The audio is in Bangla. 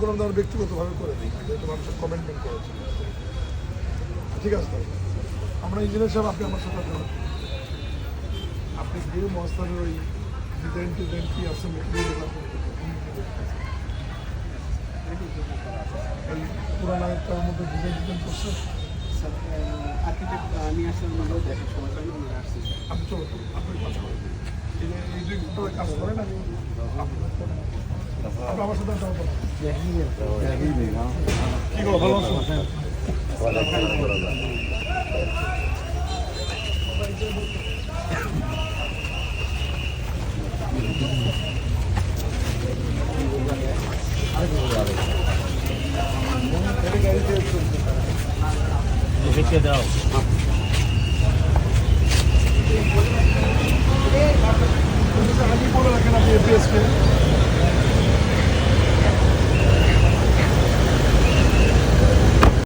করলাম তার ব্যক্তিগতভাবে করে দিই, যেহেতু মানুষের কমেন্টমেন্ট করেছে। ঠিক আছে, আমরা ইঞ্জিনিয়ার সাহেব, আপনি আমার সাথে আপনি গিয়ে মস্তানের ওই ডিজাইন টিজাইন কি আছে পুরানো একটার মধ্যে ডিজাইন টিজাইন করছে। আর্কিটেক্ট নিয়ে আসার মধ্যেও দেখে সময় পাইনি, ওনারা আসছে। আপনি চলো আপনি কাজ করেন, এই যে কাজ করেন আপনি আমার সাথে যাওয়া করেন। কি গো, ভালো আছো? দাও আগে বলে রাখেন আপনি এপিএসকে